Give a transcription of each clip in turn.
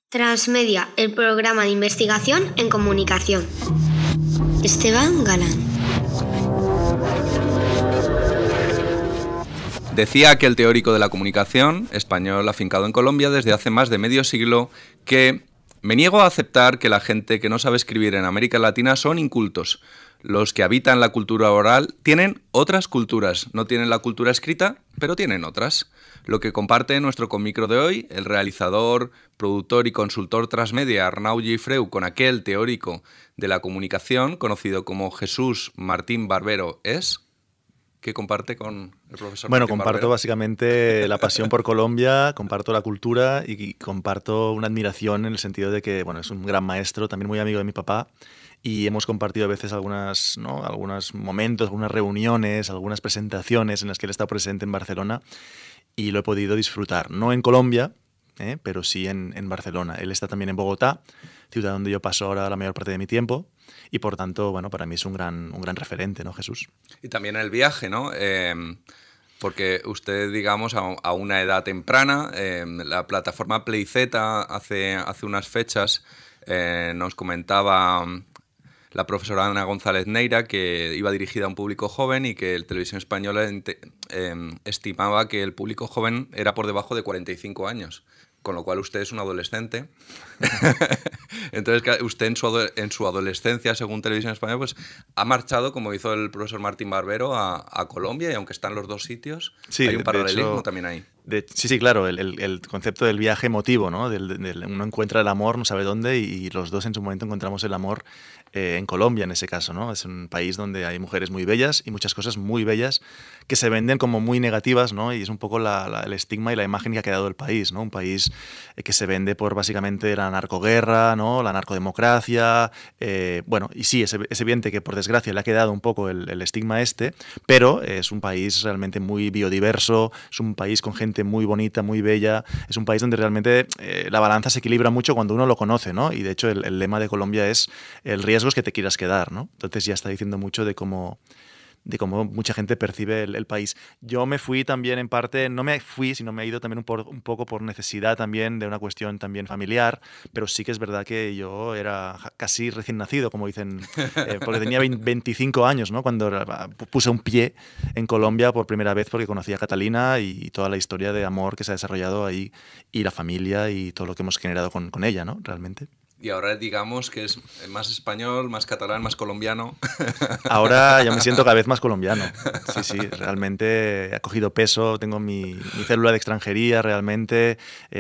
Transmedia, el programa de investigación en comunicación. Esteban Galán. Decía aquel teórico de la comunicación, español afincado en Colombia desde hace más de medio siglo, que me niego a aceptar que la gente que no sabe escribir en América Latina son incultos. Los que habitan la cultura oral tienen otras culturas, no tienen la cultura escrita, pero tienen otras. Lo que comparte nuestro comicro de hoy, el realizador, productor y consultor transmedia Arnau Gifreu con aquel teórico de la comunicación, conocido como Jesús Martín Barbero, es... ¿Qué comparte con el profesor Bueno, Martín comparto Barbero? básicamente la pasión por Colombia, comparto la cultura y comparto una admiración en el sentido de que, bueno, es un gran maestro, también muy amigo de mi papá, y hemos compartido a veces algunos momentos, algunas reuniones, algunas presentaciones en las que él está presente en Barcelona y lo he podido disfrutar. No en Colombia, pero sí en Barcelona. Él está también en Bogotá, ciudad donde yo paso ahora la mayor parte de mi tiempo, y por tanto, bueno, para mí es un gran referente, ¿no, Jesús? Y también el viaje, ¿no? Porque usted, digamos, a una edad temprana, la plataforma Playzeta hace unas fechas nos comentaba la profesora Ana González Neira que iba dirigida a un público joven y que el Televisión Española estimaba que el público joven era por debajo de 45 años. Con lo cual usted es un adolescente. Entonces, usted en su adolescencia, según Televisión Española, pues ha marchado, como hizo el profesor Martín Barbero, a Colombia, y aunque están los dos sitios, sí, hay un paralelismo hecho, también ahí. Sí, claro, el concepto del viaje emotivo, ¿no? Uno encuentra el amor, no sabe dónde, y los dos en su momento encontramos el amor en Colombia, en ese caso, ¿no? Es un país donde hay mujeres muy bellas y muchas cosas muy bellas que se venden como muy negativas, ¿no? Y es un poco el estigma y la imagen que ha quedado del país, ¿no? Un país que se vende por básicamente la narcoguerra, ¿no? La narcodemocracia. Bueno, y sí, es evidente que por desgracia le ha quedado un poco el estigma pero es un país realmente muy biodiverso, es un país con gente muy bonita, muy bella, es un país donde realmente la balanza se equilibra mucho cuando uno lo conoce, ¿no? Y de hecho el lema de Colombia es el riesgo es que te quieras quedar, ¿no? Entonces ya está diciendo mucho de cómo mucha gente percibe el país. Yo me fui también en parte, no me fui, sino me he ido también un poco por necesidad también de una cuestión también familiar, pero sí que es verdad que yo era casi recién nacido, como dicen, porque tenía 25 años, ¿no? Cuando puse un pie en Colombia por primera vez porque conocí a Catalina y toda la historia de amor que se ha desarrollado ahí y la familia y todo lo que hemos generado con ella, ¿no? Realmente. Y ahora digamos que es más español, más catalán, más colombiano. Ahora ya me siento cada vez más colombiano. Sí, realmente ha cogido peso, tengo mi célula de extranjería realmente,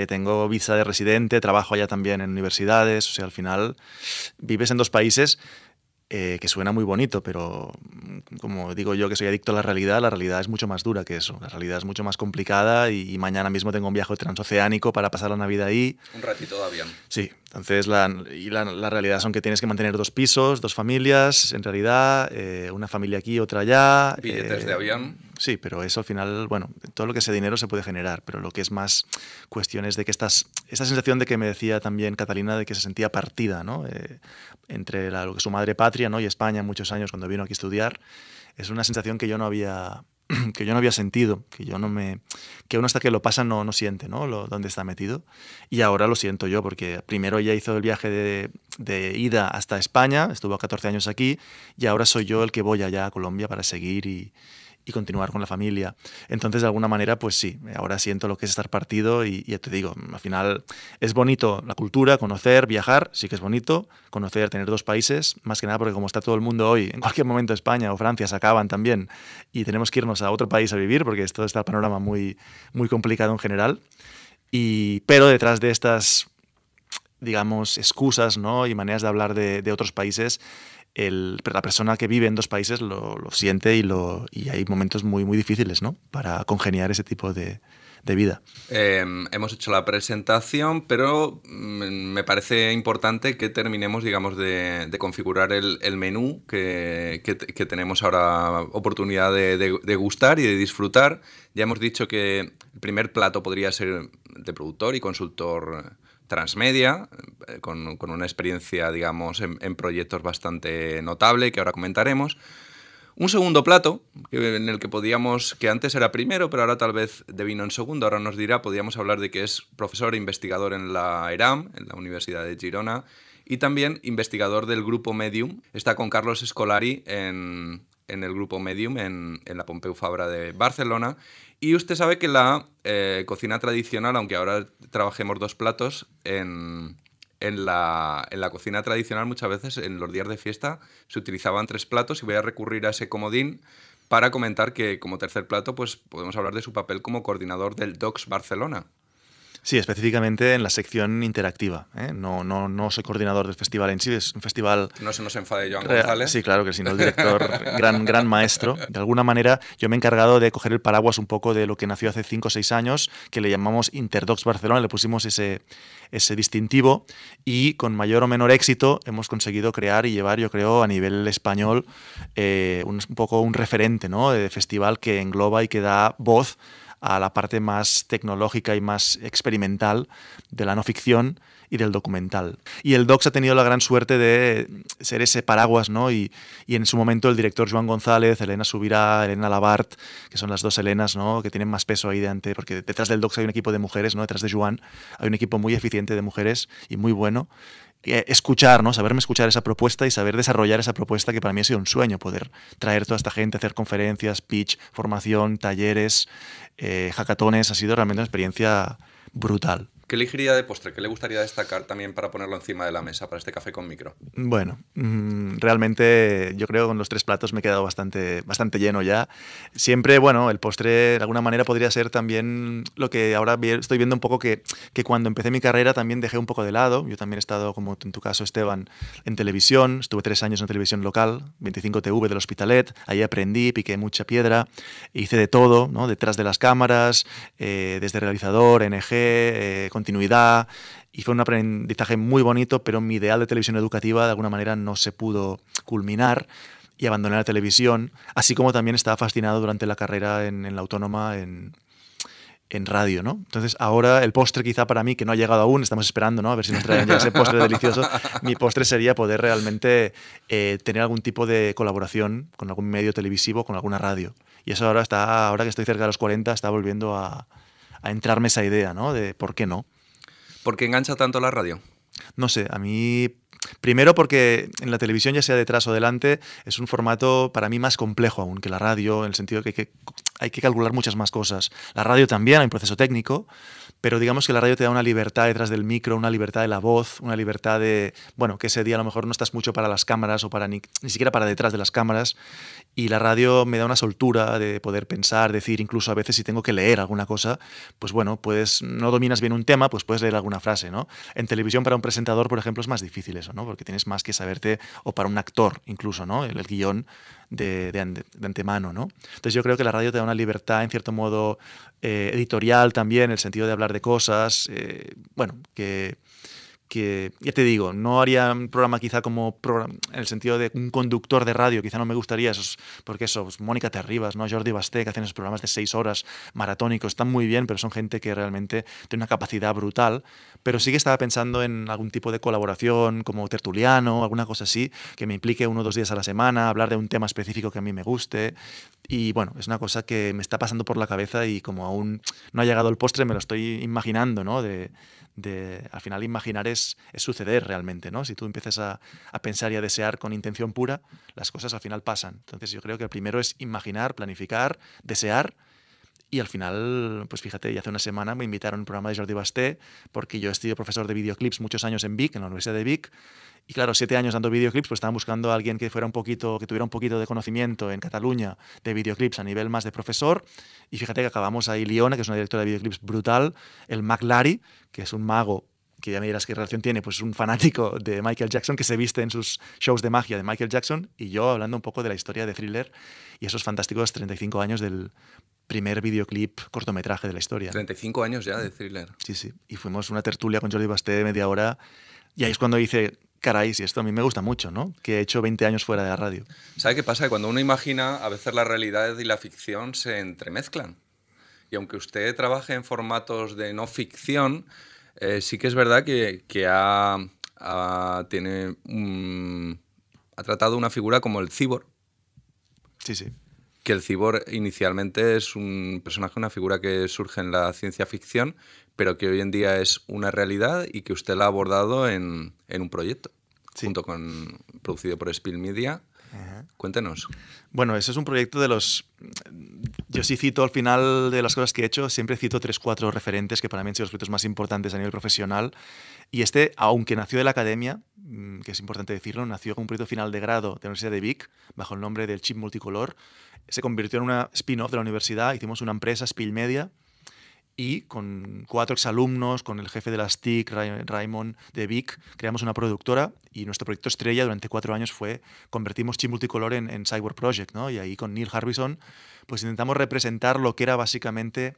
tengo visa de residente, trabajo allá también en universidades, o sea, al final vives en dos países que suena muy bonito, pero como digo yo que soy adicto a la realidad es mucho más dura que eso. La realidad es mucho más complicada y mañana mismo tengo un viaje transoceánico para pasar la Navidad ahí. Un ratito de avión. Sí, entonces la realidad son que tienes que mantener 2 pisos, 2 familias, en realidad, una familia aquí, otra allá. Billetes de avión. Sí, pero eso al final, bueno, todo lo que sea dinero se puede generar, pero lo que es más cuestiones de que esta sensación de que me decía también Catalina de que se sentía partida, ¿no? Entre lo que es su madre patria, ¿no? Y España muchos años cuando vino aquí a estudiar, es una sensación que yo no había sentido, que uno hasta que lo pasa no siente, ¿no? Dónde está metido. Y ahora lo siento yo, porque primero ella hizo el viaje de ida hasta España, estuvo 14 años aquí, y ahora soy yo el que voy allá a Colombia para seguir y continuar con la familia. Entonces, de alguna manera, pues sí, ahora siento lo que es estar partido y ya te digo, al final es bonito la cultura, conocer, viajar, sí que es bonito, conocer, tener 2 países, más que nada porque como está todo el mundo hoy, en cualquier momento España o Francia se acaban también y tenemos que irnos a otro país a vivir porque esto está el panorama muy, muy complicado en general. Pero detrás de estas, digamos, excusas, ¿no? Y maneras de hablar de otros países, la persona que vive en 2 países lo siente y hay momentos muy, muy difíciles, ¿no? Para congeniar ese tipo de vida. Hemos hecho la presentación, pero me parece importante que terminemos, digamos, de configurar el menú que tenemos ahora oportunidad de gustar y de disfrutar. Ya hemos dicho que el primer plato podría ser de productor y consultor transmedia, con una experiencia, digamos, en proyectos bastante notable que ahora comentaremos. Un segundo plato, en el que que antes era primero, pero ahora tal vez devino en segundo, ahora nos dirá, podríamos hablar de que es profesor e investigador en la ERAM, en la Universidad de Girona, y también investigador del Grupo Medium. Está con Carlos Escolari en el Grupo Medium, en la Pompeu Fabra de Barcelona. Y usted sabe que la cocina tradicional, aunque ahora trabajemos 2 platos, en la cocina tradicional muchas veces en los días de fiesta se utilizaban 3 platos, y voy a recurrir a ese comodín para comentar que como tercer plato pues podemos hablar de su papel como coordinador del DOCS Barcelona. Sí, específicamente en la sección interactiva, ¿eh? No soy coordinador del festival en sí, es un festival... No se nos enfade Joan González. Sí, claro, que si no el director, gran maestro. De alguna manera yo me he encargado de coger el paraguas un poco de lo que nació hace 5 o 6 años, que le llamamos Interdocs Barcelona, le pusimos ese distintivo, y con mayor o menor éxito hemos conseguido crear y llevar, yo creo, a nivel español un poco un referente, ¿no?, de festival que engloba y que da voz a la parte más tecnológica y más experimental de la no ficción y del documental. Y el DOCS ha tenido la gran suerte de ser ese paraguas, ¿no? Y en su momento el director Joan González, Elena Subirá, Elena Labart, que son las 2 Helenas, ¿no?, que tienen más peso ahí delante, porque detrás del DOCS hay un equipo de mujeres, ¿no?, detrás de Joan hay un equipo muy eficiente de mujeres y muy bueno. Escuchar, ¿no?, saberme escuchar esa propuesta y saber desarrollar esa propuesta, que para mí ha sido un sueño, poder traer toda esta gente, hacer conferencias, pitch, formación, talleres, hackatones. Ha sido realmente una experiencia brutal. ¿Qué elegiría de postre? ¿Qué le gustaría destacar también para ponerlo encima de la mesa para este café con micro? Bueno, realmente yo creo que con los 3 platos me he quedado bastante lleno ya. Siempre, bueno, el postre de alguna manera podría ser también lo que ahora estoy viendo un poco que cuando empecé mi carrera también dejé un poco de lado. Yo también he estado, como en tu caso, Esteban, en televisión. Estuve 3 años en televisión local, 25 TV del Hospitalet. Ahí aprendí, piqué mucha piedra, hice de todo, ¿no?, detrás de las cámaras, desde realizador, NG, continuidad, y fue un aprendizaje muy bonito, pero mi ideal de televisión educativa de alguna manera no se pudo culminar y abandoné la televisión, así como también estaba fascinado durante la carrera en la Autónoma en radio, ¿no? Entonces ahora el postre quizá para mí, que no ha llegado aún, estamos esperando, ¿no?, a ver si nos traen ya ese postre delicioso, mi postre sería poder realmente tener algún tipo de colaboración con algún medio televisivo, con alguna radio. Y eso ahora que estoy cerca de los 40, está volviendo a entrarme esa idea, ¿no?, de por qué no. ¿Por qué engancha tanto la radio? No sé, a mí... Primero porque en la televisión, ya sea detrás o delante, es un formato para mí más complejo aún que la radio, en el sentido de que hay que calcular muchas más cosas. La radio también hay un proceso técnico, pero digamos que la radio te da una libertad detrás del micro, una libertad de la voz, una libertad de, bueno, que ese día a lo mejor no estás mucho para las cámaras o para ni siquiera para detrás de las cámaras, y la radio me da una soltura de poder pensar, decir, incluso a veces si tengo que leer alguna cosa, pues bueno, no dominas bien un tema, pues puedes leer alguna frase, ¿no? En televisión para un presentador, por ejemplo, es más difícil eso, ¿no?, porque tienes más que saberte, o para un actor incluso, ¿no?, el guión de antemano, ¿no? Entonces yo creo que la radio te da una libertad, en cierto modo, editorial también, en el sentido de hablar de cosas, bueno, que ya te digo, no haría un programa quizá como en el sentido de un conductor de radio, quizá no me gustaría esos, porque pues Mónica Terribas, ¿no?, Jordi Basté, que hacen esos programas de 6 horas maratónicos, están muy bien, pero son gente que realmente tiene una capacidad brutal. Pero sí que estaba pensando en algún tipo de colaboración como tertuliano, alguna cosa así, que me implique 1 o 2 días a la semana, hablar de un tema específico que a mí me guste. Y bueno, es una cosa que me está pasando por la cabeza, y como aún no ha llegado el postre, me lo estoy imaginando, ¿no?, al final imaginar es suceder realmente, ¿no? Si tú empiezas a pensar y a desear con intención pura, las cosas al final pasan. Entonces yo creo que el primero es imaginar, planificar, desear, y al final, pues fíjate, ya hace una semana me invitaron a un programa de Jordi Basté, porque yo he sido profesor de videoclips muchos años en Vic, en la Universidad de Vic, y claro, 7 años dando videoclips, pues estaban buscando a alguien que tuviera un poquito de conocimiento en Cataluña de videoclips a nivel más de profesor. Y fíjate que acabamos ahí Liona, que es una directora de videoclips brutal, el Mac Lari, que es un mago, que ya me dirás qué relación tiene, pues es un fanático de Michael Jackson, que se viste en sus shows de magia de Michael Jackson, y yo hablando un poco de la historia de Thriller y esos fantásticos 35 años del primer videoclip cortometraje de la historia. 35 años ya de Thriller. Sí, sí. Y fuimos una tertulia con Jordi Basté de media hora, y ahí es cuando dice, caray, si esto a mí me gusta mucho, ¿no?, que he hecho 20 años fuera de la radio. ¿Sabe qué pasa? Cuando uno imagina, a veces la realidad y la ficción se entremezclan. Y aunque usted trabaje en formatos de no ficción, sí que es verdad que ha tratado una figura como el cyborg, Sí, sí. Que el cibor inicialmente es un personaje, una figura que surge en la ciencia ficción, pero que hoy en día es una realidad y que usted la ha abordado en un proyecto, Sí. junto con, producido por Spill Media. Cuéntenos. Bueno, eso es un proyecto de los... Yo sí cito al final de las cosas que he hecho, siempre cito 3 o 4 referentes que para mí han sido los proyectos más importantes a nivel profesional. Y este, aunque nació de la academia, que es importante decirlo, nació como un proyecto final de grado de la Universidad de Vic, bajo el nombre del chip multicolor. Se convirtió en una spin-off de la universidad, hicimos una empresa, Spill Media, y con 4 exalumnos, con el jefe de las TIC, Raymond de Vic, creamos una productora y nuestro proyecto estrella durante 4 años fue convertimos Chip Multicolor en Cyborg Project, ¿no? Y ahí con Neil Harbison pues intentamos representar lo que era básicamente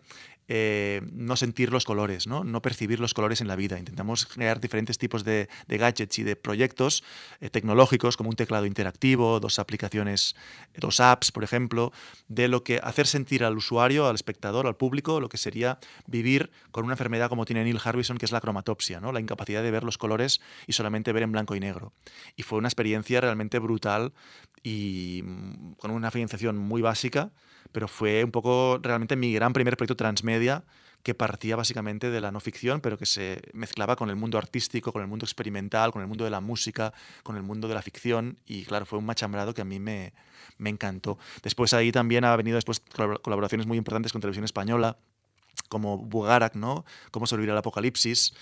no sentir los colores, ¿no? Percibir los colores en la vida. Intentamos crear diferentes tipos de gadgets y de proyectos tecnológicos, como un teclado interactivo, 2 aplicaciones, 2 apps, por ejemplo, de lo que hacer sentir al usuario, al espectador, al público, lo que sería vivir con una enfermedad como tiene Neil Harbison, que es la cromatopsia, ¿no? La incapacidad de ver los colores y solamente ver en blanco y negro. Y fue una experiencia realmente brutal y con una financiación muy básica, pero fue un poco realmente mi gran primer proyecto transmedia que partía básicamente de la no ficción, pero que se mezclaba con el mundo artístico, con el mundo experimental, con el mundo de la música, con el mundo de la ficción, y claro, fue un machambrado que a mí me encantó. Después ahí también ha venido después colaboraciones muy importantes con Televisión Española, como Bugarak, ¿no? Cómo sobrevivir al apocalipsis,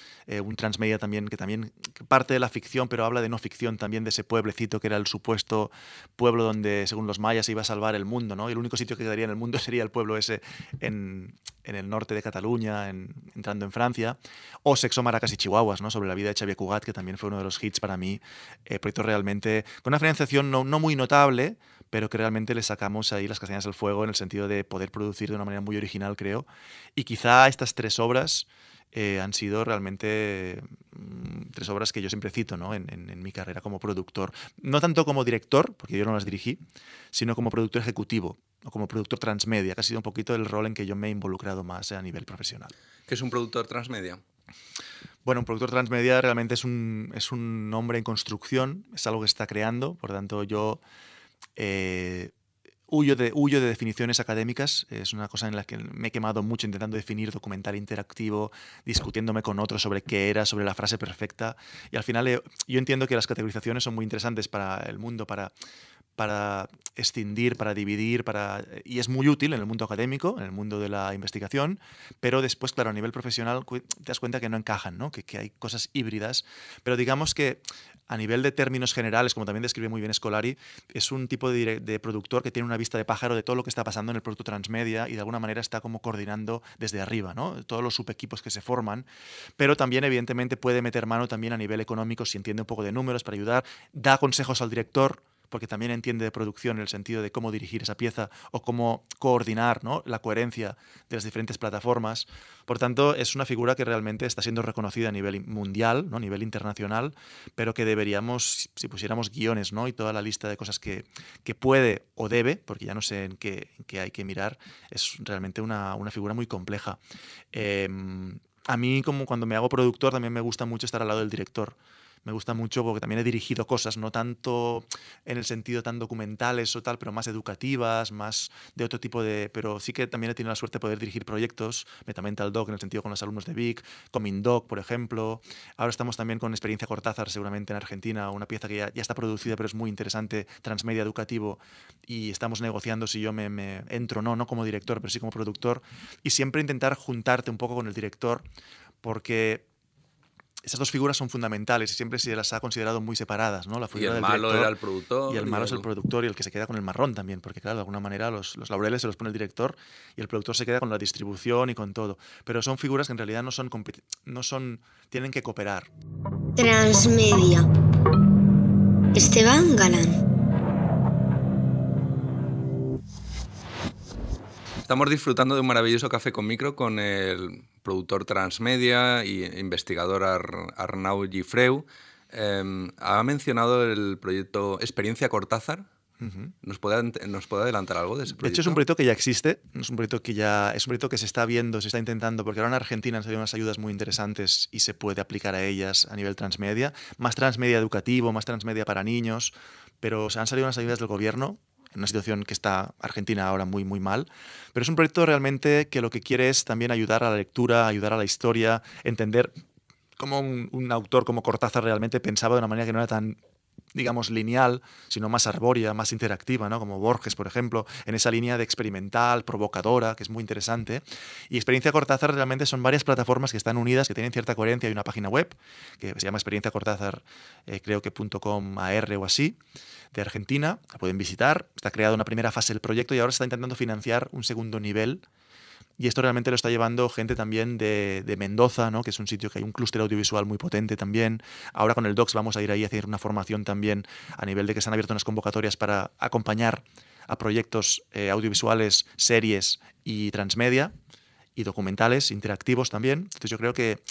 un transmedia también que también parte de la ficción, pero habla de no ficción también, de ese pueblecito que era el supuesto pueblo donde, según los mayas, se iba a salvar el mundo, ¿no? Y el único sitio que quedaría en el mundo sería el pueblo ese en el norte de Cataluña, entrando en Francia, o Sexo, Maracas y Chihuahuas, ¿no? Sobre la vida de Xavier Cugat, que también fue uno de los hits para mí, proyecto realmente con una financiación no muy notable, pero que realmente le sacamos ahí las castañas al fuego en el sentido de poder producir de una manera muy original, creo. Y quizá estas 3 obras han sido realmente 3 obras que yo siempre cito, ¿no? en mi carrera como productor. No tanto como director, porque yo no las dirigí, sino como productor ejecutivo o como productor transmedia, que ha sido un poquito el rol en que yo me he involucrado más a nivel profesional. ¿Qué es un productor transmedia? Bueno, un productor transmedia realmente es un nombre en construcción, es algo que se está creando, por tanto yo... huyo de definiciones académicas, es una cosa en la que me he quemado mucho intentando definir documental interactivo, discutiéndome con otros sobre qué era, sobre la frase perfecta, y al final yo entiendo que las categorizaciones son muy interesantes para el mundo, para escindir, para dividir, y es muy útil en el mundo académico, en el mundo de la investigación, pero después, claro, a nivel profesional te das cuenta que no encajan, ¿no? Que hay cosas híbridas, pero digamos que a nivel de términos generales, como también describe muy bien Scolari, es un tipo de productor que tiene una vista de pájaro de todo lo que está pasando en el producto transmedia y de alguna manera está como coordinando desde arriba, ¿no? Todos los subequipos que se forman, pero también evidentemente puede meter mano también a nivel económico si entiende un poco de números para ayudar, da consejos al director, porque también entiende de producción en el sentido de cómo dirigir esa pieza o cómo coordinar, ¿no? La coherencia de las diferentes plataformas. Por tanto, es una figura que realmente está siendo reconocida a nivel mundial, ¿no? A nivel internacional, pero que deberíamos, si pusiéramos guiones, ¿no? Y toda la lista de cosas que puede o debe, porque ya no sé en qué hay que mirar, es realmente una figura muy compleja. A mí, como cuando me hago productor, también me gusta mucho estar al lado del director. Me gusta mucho porque también he dirigido cosas, no tanto en el sentido tan documentales o tal, pero más educativas, más de otro tipo de... Pero sí que también he tenido la suerte de poder dirigir proyectos, Metamental Doc en el sentido con los alumnos de Vic, Coming Doc, por ejemplo. Ahora estamos también con Experiencia Cortázar, seguramente en Argentina, una pieza que ya está producida, pero es muy interesante, transmedia educativo, y estamos negociando si yo me entro no como director, pero sí como productor. Y siempre intentar juntarte un poco con el director, porque... esas 2 figuras son fundamentales y siempre se las ha considerado muy separadas, ¿no? La figura Y el del malo director, era el productor. y el malo es el productor y el que se queda con el marrón también, porque claro, de alguna manera los laureles se los pone el director y el productor se queda con la distribución y con todo. Pero son figuras que en realidad no son tienen que cooperar. Transmedia. Esteban Galán. Estamos disfrutando de un maravilloso café con micro con el productor transmedia e investigador Arnau Gifreu. Ha mencionado el proyecto Experiencia Cortázar. Uh-huh. ¿Nos puede adelantar algo de ese proyecto? De hecho, es un proyecto que ya existe, es un proyecto que se está viendo, se está intentando, porque ahora en Argentina han salido unas ayudas muy interesantes y se puede aplicar a ellas a nivel transmedia, más transmedia educativo, más transmedia para niños, pero se han salido unas ayudas del gobierno en una situación que está Argentina ahora muy, muy mal, pero es un proyecto realmente que lo que quiere es también ayudar a la lectura, ayudar a la historia, entender cómo un autor como Cortázar realmente pensaba de una manera que no era tan, digamos, lineal, sino más arbórea, más interactiva, ¿no? Como Borges, por ejemplo, en esa línea de experimental, provocadora, que es muy interesante. Y Experiencia Cortázar realmente son varias plataformas que están unidas, que tienen cierta coherencia. Hay una página web que se llama Experiencia Cortázar, creo que .com.ar o así, de Argentina. La pueden visitar. Está creada una primera fase del proyecto y ahora se está intentando financiar un segundo nivel. Y esto realmente lo está llevando gente también de Mendoza, ¿no? Que es un sitio que hay un clúster audiovisual muy potente también. Ahora con el DOCS vamos a ir ahí a hacer una formación también a nivel de que se han abierto unas convocatorias para acompañar a proyectos audiovisuales, series y transmedia y documentales interactivos también. Entonces yo creo que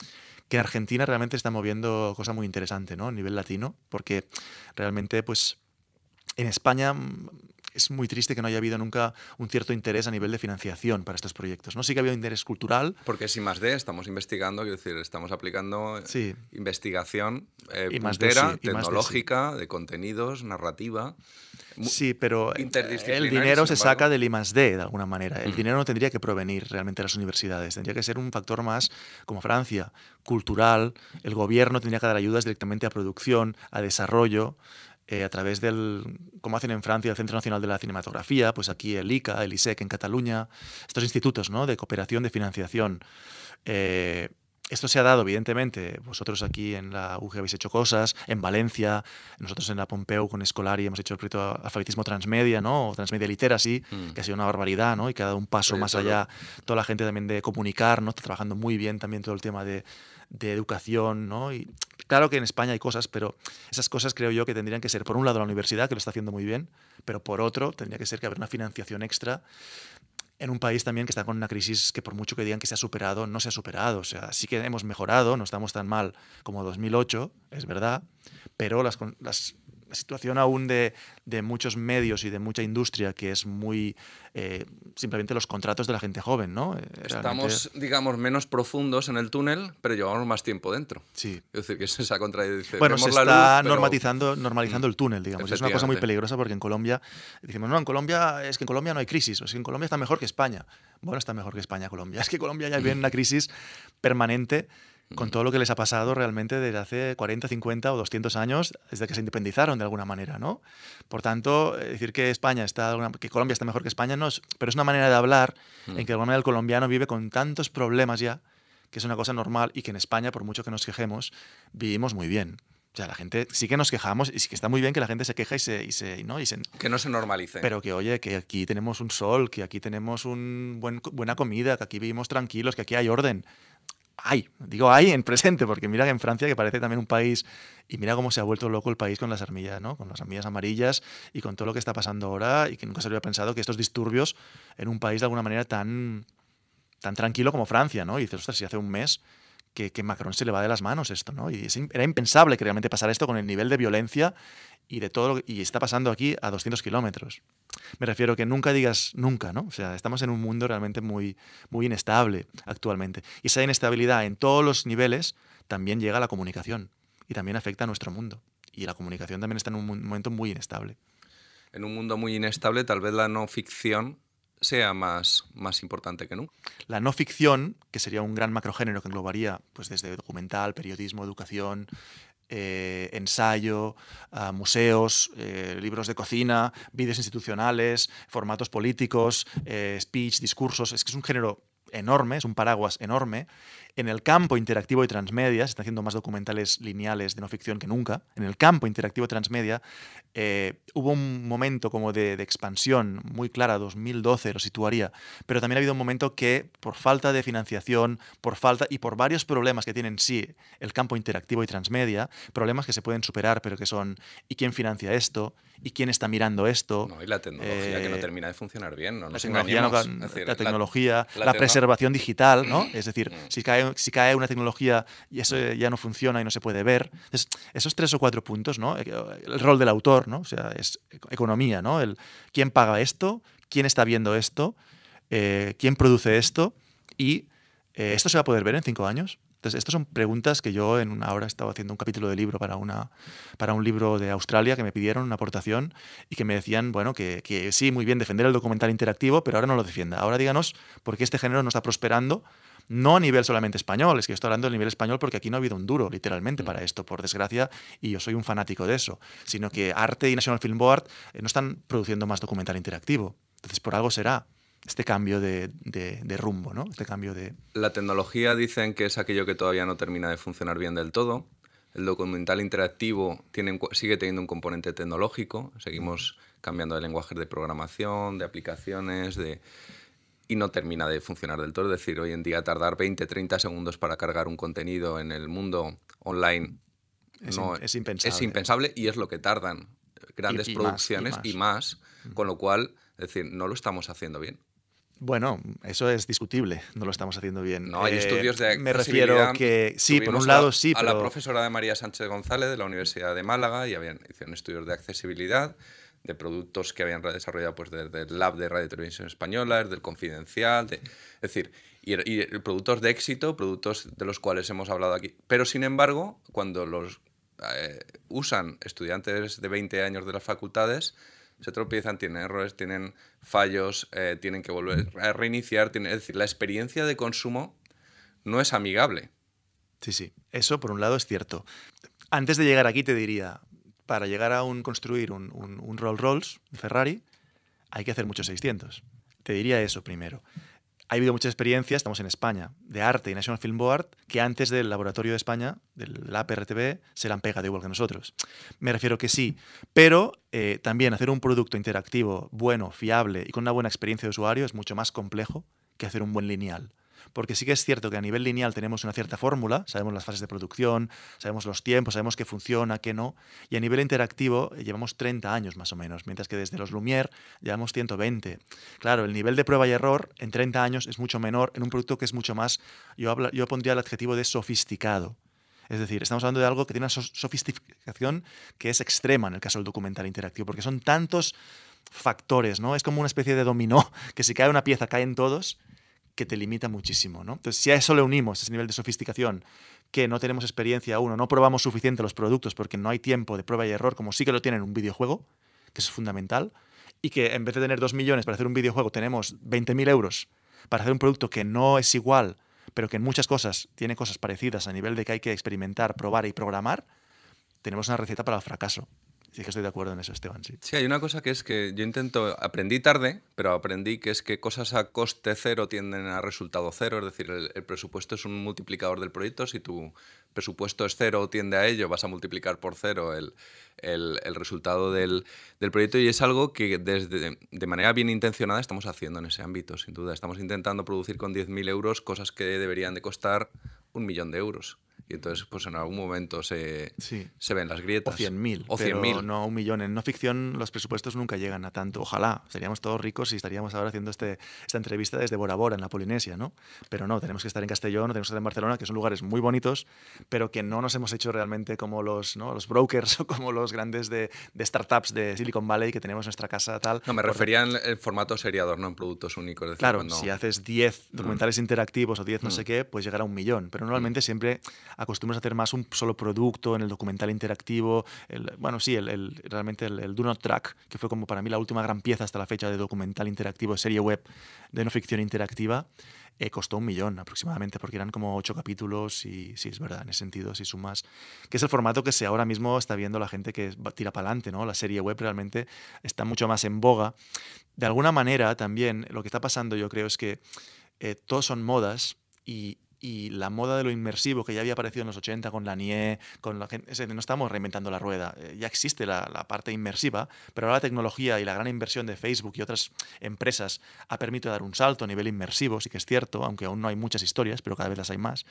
en Argentina realmente está moviendo cosas muy interesantes, ¿no? A nivel latino, porque realmente pues en España es muy triste que no haya habido nunca un cierto interés a nivel de financiación para estos proyectos, ¿no? Sí que ha habido interés cultural. Porque es I+D, estamos investigando, quiero decir, estamos aplicando sí. investigación puntera, sí, tecnológica, de contenidos, narrativa. Sí, pero el dinero se saca del I+D de alguna manera. El dinero no tendría que provenir realmente de las universidades. Tendría que ser un factor más, como Francia, cultural. El gobierno tendría que dar ayudas directamente a producción, a desarrollo, a través del, como hacen en Francia, el Centro Nacional de la Cinematografía, pues aquí el ICA, el ISEC en Cataluña, estos institutos, ¿no? De cooperación, de financiación. Esto se ha dado, evidentemente, vosotros aquí en la UG habéis hecho cosas, en Valencia, nosotros en la Pompeu con Escolari hemos hecho el proyecto Alfabetismo Transmedia, ¿no? O Transmedia Literacy, que ha sido una barbaridad, ¿no? Y que ha dado un paso más allá, toda la gente también de comunicar, ¿no? Está trabajando muy bien también todo el tema de educación, ¿no? Y claro que en España hay cosas, pero esas cosas creo yo que tendrían que ser, por un lado, la universidad, que lo está haciendo muy bien, pero por otro, tendría que ser que haber una financiación extra en un país también que está con una crisis que por mucho que digan que se ha superado, no se ha superado. O sea, sí que hemos mejorado, no estamos tan mal como 2008, es verdad, pero la situación aún de muchos medios y de mucha industria que es muy simplemente los contratos de la gente joven, ¿no? Estamos, digamos, menos profundos en el túnel, pero llevamos más tiempo dentro. Sí. Es decir, que es esa contradicción. Bueno, se está normalizando el túnel, digamos. Es una cosa muy peligrosa porque en Colombia decimos, no, es que en Colombia no hay crisis, o es que en Colombia está mejor que España. Bueno, está mejor que España, Colombia. Es que Colombia ya vive en una crisis permanente con todo lo que les ha pasado realmente desde hace 40, 50 o 200 años, desde que se independizaron de alguna manera, ¿no? Por tanto, decir que que Colombia está mejor que España, no es, pero es una manera de hablar en que de alguna manera el colombiano vive con tantos problemas ya, que es una cosa normal, y que en España, por mucho que nos quejemos, vivimos muy bien. O sea, la gente sí que nos quejamos y sí que está muy bien que la gente se queja que no se normalice. Pero que, oye, que aquí tenemos un sol, que aquí tenemos buena comida, que aquí vivimos tranquilos, que aquí hay orden. Digo hay en presente, porque mira que en Francia, que parece también un país, y mira cómo se ha vuelto loco el país con las armillas, ¿no? Con las armillas amarillas y con todo lo que está pasando ahora, y que nunca se había pensado que estos disturbios en un país de alguna manera tan tranquilo como Francia, ¿no? Y dices, ostras, si hace un mes que Macron se le va de las manos esto, ¿no? Y era impensable que realmente pasara esto con el nivel de violencia y de todo y está pasando aquí a 200 kilómetros. Me refiero que nunca digas nunca, ¿no? O sea, estamos en un mundo realmente muy, muy inestable actualmente. Y esa inestabilidad en todos los niveles también llega a la comunicación y también afecta a nuestro mundo. Y la comunicación también está en un momento muy inestable. En un mundo muy inestable, tal vez la no ficción sea más importante que nunca. La no ficción, que sería un gran macrogénero que englobaría pues, desde documental, periodismo, educación, ensayo, museos, libros de cocina, vídeos institucionales, formatos políticos, speech, discursos. Es que es un género enorme, es un paraguas enorme. En el campo interactivo y transmedia, se están haciendo más documentales lineales de no ficción que nunca. En el campo interactivo y transmedia hubo un momento como de expansión muy clara, 2012 lo situaría, pero también ha habido un momento que por falta de financiación, y por varios problemas que tienen sí el campo interactivo y transmedia, problemas que se pueden superar, pero que son ¿y quién financia esto? ¿Y quién está mirando esto? No, y la tecnología que no termina de funcionar bien, no nos engañemos. La preservación digital, ¿no? Es decir, si cae una tecnología y eso ya no funciona y no se puede ver. Entonces, esos 3 o 4 puntos, ¿no? El rol del autor, ¿no? O sea, es economía, ¿no? ¿Quién paga esto? ¿Quién está viendo esto? ¿Quién produce esto? Y ¿esto se va a poder ver en 5 años? Entonces, estas son preguntas que yo en una hora estaba haciendo un capítulo de libro para un libro de Australia que me pidieron una aportación y que me decían, bueno, que sí, muy bien defender el documental interactivo, pero ahora no lo defienda. Ahora díganos por qué este género no está prosperando, no a nivel solamente español, es que yo estoy hablando del nivel español porque aquí no ha habido un duro, literalmente, para esto, por desgracia, y yo soy un fanático de eso, sino que Arte y National Film Board no están produciendo más documental interactivo. Entonces, por algo será este cambio de rumbo, ¿no? Este cambio de... La tecnología dicen que es aquello que todavía no termina de funcionar bien del todo. El documental interactivo sigue teniendo un componente tecnológico. Seguimos cambiando de lenguajes de programación, de aplicaciones, y no termina de funcionar del todo. Es decir, hoy en día tardar 20-30 segundos para cargar un contenido en el mundo online es impensable. Es impensable y es lo que tardan grandes producciones y más. Con lo cual, es decir, no lo estamos haciendo bien. Bueno, eso es discutible, no lo estamos haciendo bien. No, hay estudios de me refiero que sí, por un lado sí, pero... A la profesora de María Sánchez González de la Universidad de Málaga y hicieron estudios de accesibilidad de productos que habían desarrollado pues, desde el Lab de Radio y Televisión Española, desde el Confidencial, es decir, y productos de éxito, productos de los cuales hemos hablado aquí. Pero, sin embargo, cuando los usan estudiantes de 20 años de las facultades, se tropiezan, tienen errores, tienen fallos, tienen que volver a reiniciar. Es decir, la experiencia de consumo no es amigable. Sí, eso por un lado es cierto. Antes de llegar aquí te diría, para llegar a construir un Rolls Royce de Ferrari hay que hacer muchos 600. Te diría eso primero. Ha habido muchas experiencias, estamos en España, de Arte y National Film Board, que antes del Laboratorio de España, del APRTB, se la han pegado igual que nosotros. Me refiero que sí, pero también hacer un producto interactivo, bueno, fiable y con una buena experiencia de usuario es mucho más complejo que hacer un buen lineal. Porque sí que es cierto que a nivel lineal tenemos una cierta fórmula, sabemos las fases de producción, sabemos los tiempos, sabemos qué funciona, qué no, y a nivel interactivo llevamos 30 años más o menos, mientras que desde los Lumière llevamos 120. Claro, el nivel de prueba y error en 30 años es mucho menor en un producto que es mucho más, yo pondría el adjetivo de sofisticado. Es decir, estamos hablando de algo que tiene una sofisticación que es extrema en el caso del documental interactivo, porque son tantos factores, ¿no? Es como una especie de dominó, que si cae una pieza caen todos, que te limita muchísimo, ¿no? Entonces, si a eso le unimos ese nivel de sofisticación, que no tenemos experiencia aún, no probamos suficiente los productos porque no hay tiempo de prueba y error, como sí que lo tiene en un videojuego, que eso es fundamental, y que en vez de tener 2 millones para hacer un videojuego tenemos 20.000 euros para hacer un producto que no es igual, pero que en muchas cosas tiene cosas parecidas a nivel de que hay que experimentar, probar y programar, tenemos una receta para el fracaso. Sí que estoy de acuerdo en eso, Esteban, sí. Sí, hay una cosa que es que yo aprendí tarde, pero aprendí que es que cosas a coste cero tienden a resultado cero, es decir, el presupuesto es un multiplicador del proyecto. Si tu presupuesto es cero o tiende a ello, vas a multiplicar por cero el resultado del proyecto, y es algo que de manera bien intencionada estamos haciendo en ese ámbito, sin duda. Estamos intentando producir con 10.000 euros cosas que deberían de costar 1 millón de euros. Y entonces, pues en algún momento se ven las grietas. O 100.000. O 100.000. No 1 millón. En no ficción los presupuestos nunca llegan a tanto. Ojalá. Seríamos todos ricos y estaríamos ahora haciendo esta entrevista desde Bora Bora, en la Polinesia, ¿no? Pero no, tenemos que estar en Castellón, tenemos que estar en Barcelona, que son lugares muy bonitos, pero que no nos hemos hecho realmente como los brokers o como los grandes de startups de Silicon Valley, que tenemos nuestra casa tal. No, me refería en formato seriador, no en productos únicos. Es decir, claro, si haces 10 documentales interactivos o 10 no sé qué, pues llegar a 1 millón. Pero normalmente siempre acostumbras a hacer más un solo producto en el documental interactivo. Realmente el Do Not Track, que fue como para mí la última gran pieza hasta la fecha de documental interactivo de serie web de no ficción interactiva, costó 1 millón aproximadamente, porque eran como 8 capítulos y sí, es verdad, en ese sentido, si sumas, que es el formato que ahora mismo está viendo la gente que tira para adelante, ¿no? La serie web realmente está mucho más en boga. De alguna manera también lo que está pasando, yo creo, es que todos son modas y la moda de lo inmersivo que ya había aparecido en los 80 con Lanier, con la gente, no estamos reinventando la rueda, ya existe la parte inmersiva, pero ahora la tecnología y la gran inversión de Facebook y otras empresas ha permitido dar un salto a nivel inmersivo, sí que es cierto, aunque aún no hay muchas historias, pero cada vez las hay más.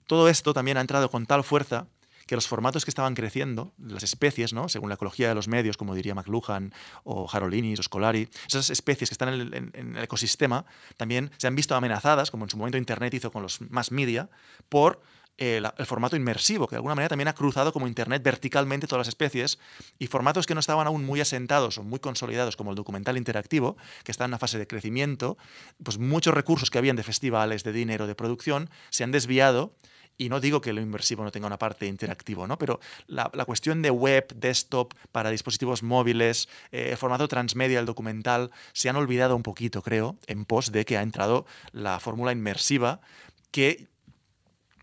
Todo esto también ha entrado con tal fuerza que los formatos que estaban creciendo, las especies, ¿no? Según la ecología de los medios, como diría McLuhan o Harold Innis o Scolari, esas especies que están en el ecosistema también se han visto amenazadas, como en su momento Internet hizo con los mass media, por el formato inmersivo, que de alguna manera también ha cruzado como Internet verticalmente todas las especies, y formatos que no estaban aún muy asentados o muy consolidados, como el documental interactivo, que está en una fase de crecimiento, pues muchos recursos que habían de festivales, de dinero, de producción, se han desviado Y no digo que lo inmersivo no tenga una parte interactiva, ¿no? Pero la cuestión de web, desktop, para dispositivos móviles, formato transmedia, el documental, se han olvidado un poquito, creo, en pos de que ha entrado la fórmula inmersiva, que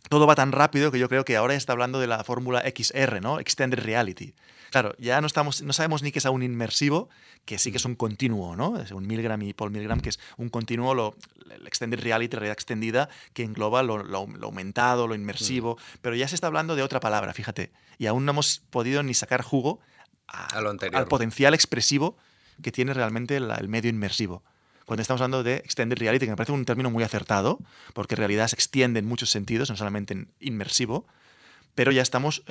todo va tan rápido que yo creo que ahora está hablando de la fórmula XR, ¿no? Extended Reality. Claro, ya no sabemos ni qué es un inmersivo, que sí que es un continuo, ¿no? Según Milgram y Paul Milgram, que es un continuo, el Extended Reality, realidad extendida, que engloba lo aumentado, lo inmersivo, pero ya se está hablando de otra palabra, fíjate, y aún no hemos podido ni sacar jugo a lo anterior, al potencial expresivo que tiene realmente el medio inmersivo. Cuando estamos hablando de Extended Reality, que me parece un término muy acertado, porque en realidad se extiende en muchos sentidos, no solamente en inmersivo, pero ya estamos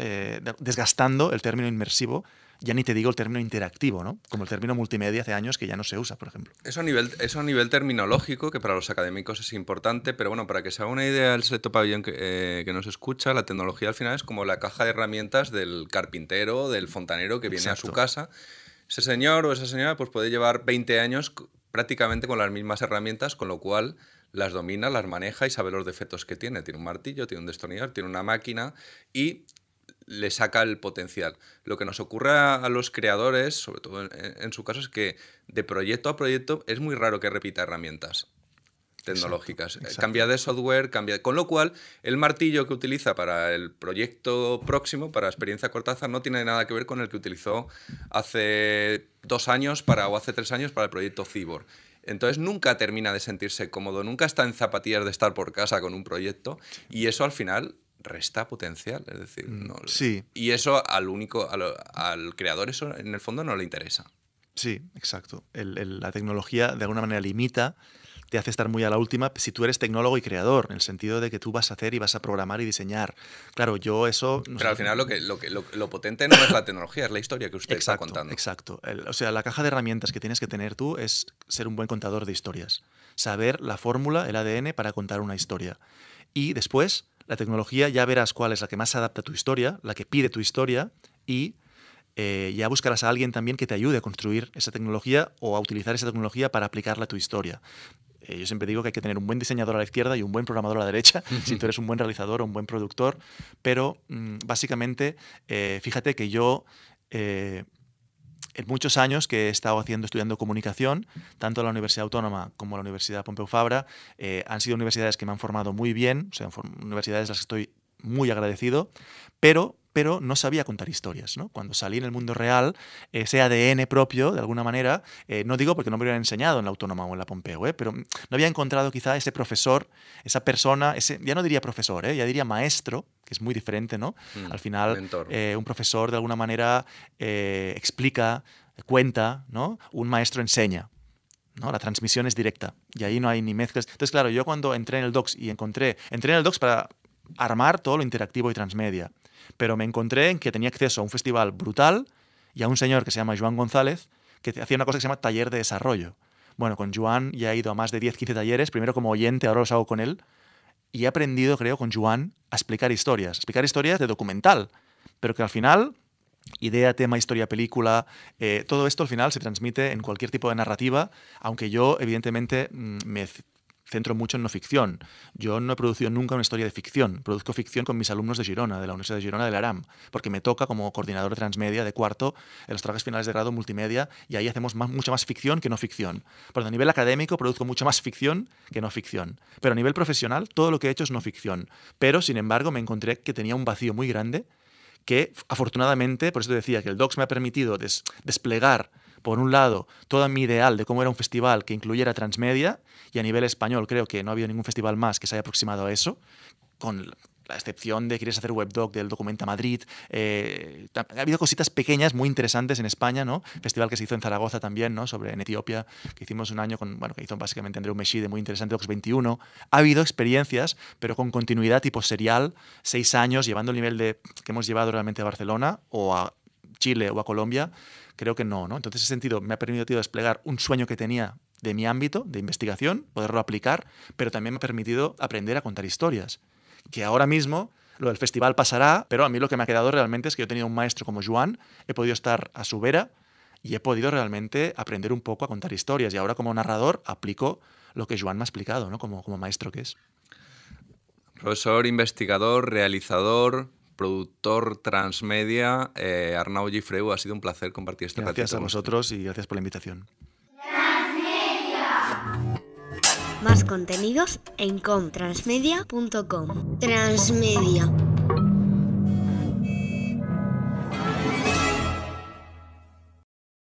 desgastando el término inmersivo, ya ni te digo el término interactivo, ¿no? Como el término multimedia hace años que ya no se usa, por ejemplo. Eso a nivel terminológico, que para los académicos es importante, pero bueno, para que se haga una idea el selecto pabellón que nos escucha, la tecnología al final es como la caja de herramientas del carpintero, del fontanero que viene Exacto. a su casa. Ese señor o esa señora pues puede llevar 20 años prácticamente con las mismas herramientas, con lo cual las domina, las maneja y sabe los defectos que tiene. Tiene un martillo, tiene un destornillador, tiene una máquina y le saca el potencial. Lo que nos ocurre a los creadores, sobre todo en su caso, es que de proyecto a proyecto es muy raro que repita herramientas tecnológicas. Exacto. Cambia de software, con lo cual el martillo que utiliza para el proyecto próximo, para Experiencia Cortázar, no tiene nada que ver con el que utilizó hace 2 años o hace 3 años para el proyecto Cibor. Entonces nunca termina de sentirse cómodo, nunca está en zapatillas de estar por casa con un proyecto, y eso al final resta potencial, es decir, no, sí. Y eso al creador eso en el fondo no le interesa. Sí, exacto. La tecnología de alguna manera limita, te hace estar muy a la última si tú eres tecnólogo y creador, en el sentido de que tú vas a hacer y vas a programar y diseñar. Claro, yo eso... No Pero sé, al final lo potente no es la tecnología, es la historia que usted está contando. Exacto. O sea, la caja de herramientas que tienes que tener tú es ser un buen contador de historias. Saber la fórmula, el ADN para contar una historia. Y después, la tecnología ya verás cuál es la que más se adapta a tu historia, la que pide tu historia, y ya buscarás a alguien también que te ayude a construir esa tecnología o a utilizar esa tecnología para aplicarla a tu historia. Yo siempre digo que hay que tener un buen diseñador a la izquierda y un buen programador a la derecha, si tú eres un buen realizador o un buen productor, pero básicamente, fíjate que yo, en muchos años que he estado estudiando comunicación, tanto en la Universidad Autónoma como en la Universidad Pompeu Fabra, han sido universidades que me han formado muy bien, o sea, universidades a las que estoy muy agradecido, pero no sabía contar historias, ¿no? Cuando salí en el mundo real, ese ADN propio, de alguna manera, no digo porque no me lo hubieran enseñado en la Autónoma o en la Pompeu, pero no había encontrado quizá ese profesor, esa persona, ya no diría profesor, ya diría maestro, que es muy diferente, ¿no? Al final, un profesor de alguna manera explica, cuenta, ¿no? Un maestro enseña, ¿no? La transmisión es directa y ahí no hay ni mezclas. Entonces, claro, yo cuando entré en el DOCS entré en el DOCS para armar todo lo interactivo y transmedia, pero me encontré en que tenía acceso a un festival brutal y a un señor que se llama Joan González, que hacía una cosa que se llama taller de desarrollo. Bueno, con Joan ya he ido a más de 10-15 talleres, primero como oyente, ahora los hago con él, y he aprendido, creo, con Joan a explicar historias de documental, pero que al final, idea, tema, historia, película, todo esto al final se transmite en cualquier tipo de narrativa, aunque yo, evidentemente, me centro mucho en no ficción. Yo no he producido nunca una historia de ficción. Produzco ficción con mis alumnos de Girona, de la Universidad de Girona, del Aram, porque me toca como coordinador de transmedia de cuarto en los trabajos finales de grado multimedia, y ahí hacemos mucha más ficción que no ficción. Pero a nivel académico produzco mucho más ficción que no ficción. Pero a nivel profesional todo lo que he hecho es no ficción. Pero, sin embargo, me encontré que tenía un vacío muy grande que, afortunadamente, por eso te decía que el DOCS me ha permitido desplegar, por un lado, todo mi ideal de cómo era un festival que incluyera transmedia, y a nivel español creo que no ha habido ningún festival más que se haya aproximado a eso, con la excepción de Quieres hacer webdoc del Documenta Madrid. Ha habido cositas pequeñas muy interesantes en España, ¿no? Festival que se hizo en Zaragoza también, ¿no? En Etiopía, que hicimos un año que hizo básicamente Andreu Meshide, muy interesante, Docs 21. Ha habido experiencias, pero con continuidad tipo serial, 6 años, llevando el nivel que hemos llevado realmente a Barcelona o a Chile o a Colombia. Creo que no, ¿no? Entonces, en ese sentido, me ha permitido desplegar un sueño que tenía de mi ámbito de investigación, poderlo aplicar, pero también me ha permitido aprender a contar historias. Que ahora mismo lo del festival pasará, pero a mí lo que me ha quedado realmente es que yo he tenido un maestro como Joan, he podido estar a su vera y he podido realmente aprender un poco a contar historias. Y ahora como narrador aplico lo que Joan me ha explicado, ¿no? Como maestro que es. Profesor, investigador, realizador, productor transmedia, Arnau Gifreu, ha sido un placer compartir este ratito. Gracias a vosotros y gracias por la invitación. Más contenidos en comtransmedia.com. Transmedia.